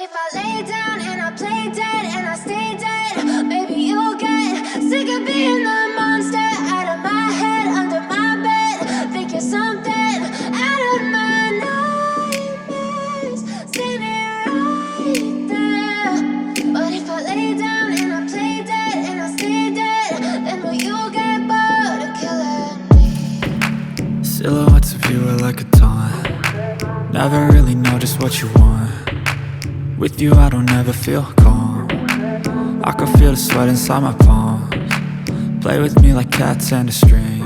if I lay down and I play dead and I stay dead, maybe you'll get sick of being the monster out of my head, under my bed. Think you're something out of my nightmares, standing right there. But if I lay down and I play dead and I stay dead, then will you get bored of killing me? Silhouettes of you are like a taunt. Never really know just what you want. With you I don't ever feel calm. I can feel the sweat inside my palms. Play with me like cats and a string.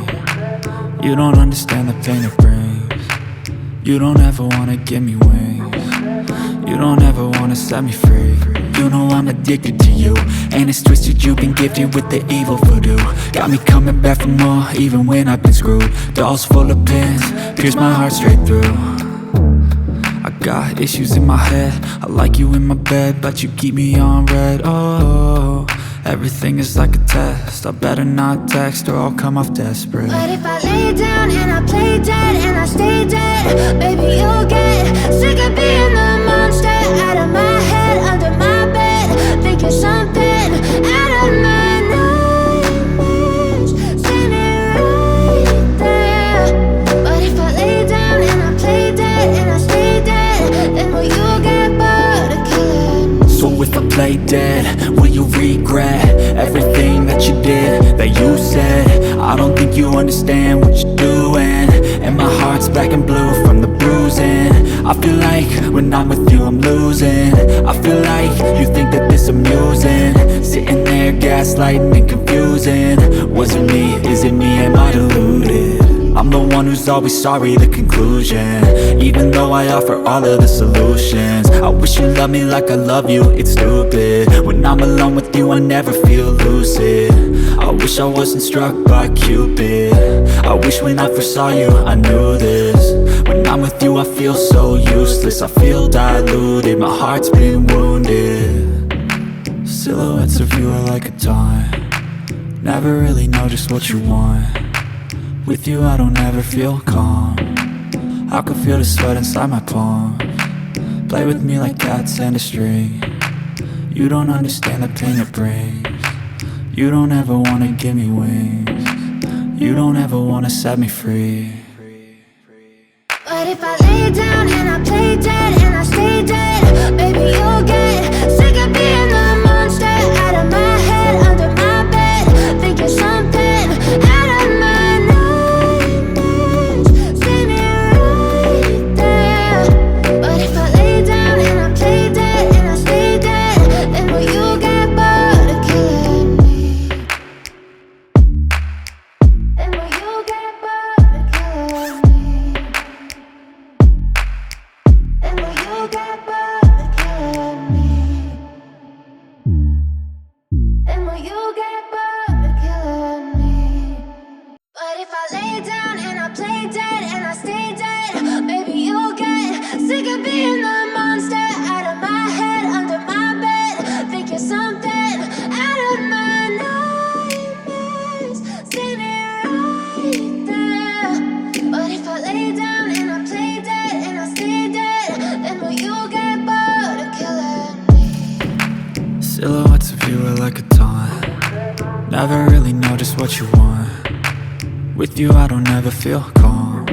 You don't understand the pain it brings. You don't ever wanna give me wings. You don't ever wanna set me free. You know I'm addicted to you, and it's twisted, you've been gifted with the evil voodoo. Got me coming back for more, even when I've been screwed. Dolls full of pins, pierce my heart straight through. I got issues in my head, I like you in my bed, but you keep me on red. Oh, everything is like a test, I better not text or I'll come off desperate. But if I lay down and I play dead and I stay dead, baby you'll get sick of being the monster out of my head, under my bed. Think you're something out of my nightmares, standing right there. But if I lay down and I play dead and I stay dead, then will you get bored of killing me? So if I play dead, will you regret everything that you did, that you said? I don't think you understand what you're doing, and my heart's black and blue from the bruising. I feel like when I'm with you I'm losing. I feel like you think that this amusing, sitting there gaslighting and confusing. Was it me? Is it me? Am I deluded? I'm the one who's always sorry, the conclusion, even though I offer all of the solutions. I wish you loved me like I love you, it's stupid. When I'm alone with you I never feel lucid. I wish I wasn't struck by Cupid. I wish when I first saw you I knew this. When I'm with you I feel so useless, I feel diluted, my heart's been wounded. Silhouettes of you are like a taunt. Never really know just what you want. With you I don't ever feel calm. I can feel the sweat inside my palms. Play with me like cats and a string. You don't understand the pain it brings. You don't ever wanna give me wings. You don't ever wanna set me free. But if I lay down and I play dead and I stay dead, baby you'll get sick of being the monster out of my head, under my bed. Think you're something out of my nightmares, standing right there. But if I lay down and I play dead and I stay dead, then will you get bored of killing me? Then will you get bored of killing me? And will you get bored of killing me? And will you get bored of killing me? But if I lay down and I play dead and I stay dead, baby you'll get sick of being the monster out of my head, under my bed. Think you're something out of my nightmares, standing right there. But if I lay down and I play dead and I stay dead, then will you get bored of killing me? Silhouettes of you are like a taunt. Never really know just what you want. With you I don't ever feel calm.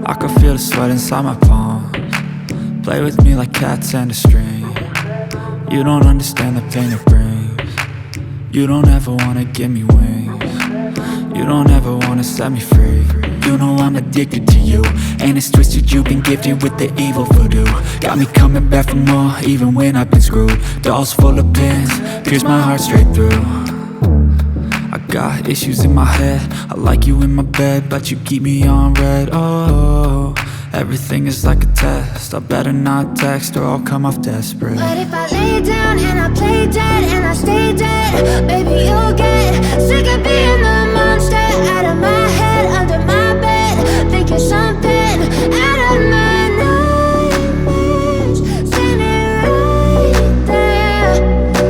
I can feel the sweat inside my palms. Play with me like cats and a string. You don't understand the pain it brings. You don't ever wanna give me wings. You don't ever wanna set me free. You know I'm addicted to you, and it's twisted, you've been gifted with the evil voodoo. Got me coming back for more, even when I've been screwed. Dolls full of pins, pierce my heart straight through. I got issues in my head, I like you in my bed, but you keep me on red. Oh, everything is like a test, I better not text or I'll come off desperate. But if I lay down and I play dead and I stay dead, baby you'll get sick of being the monster out of my head, under my bed. Think you're something out of my nightmares, standing right there.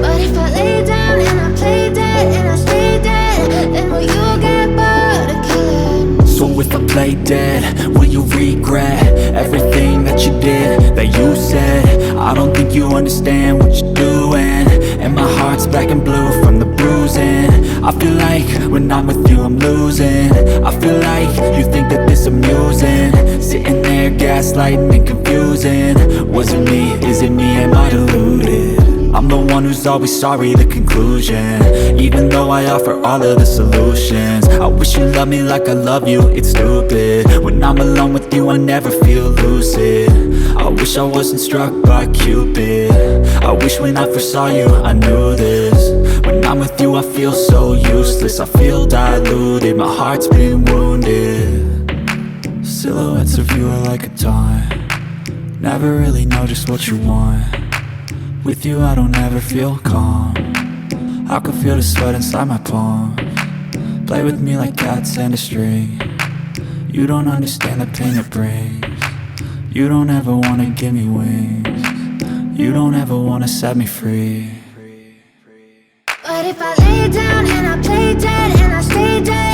But if I lay down and I play dead and I stay dead, then will you get bored of killing me? So if I play dead, will you regret everything that you did, that you said? I don't think you understand what you're doing, and my heart's black and blue from the bruising. I feel like when I'm with you I'm losing. I feel like you think that this amusing, sitting there gaslighting and confusing. Was it me? Is it me? Am I deluded? I'm the one who's always sorry, the conclusion, even though I offer all of the solutions. I wish you loved me like I love you, it's stupid. When I'm alone with you I never feel lucid. I wish I wasn't struck by Cupid. I wish when I first saw you I knew this. When I'm with you I feel so useless, I feel diluted, my heart's been wounded. Silhouettes of you are like a taunt, never really know just what you want. With you I don't ever feel calm, I can feel the sweat inside my palm. Play with me like cats and a string, you don't understand the pain it brings. You don't ever wanna give me wings, you don't ever wanna set me free. But if I lay down and I play dead and I stay dead,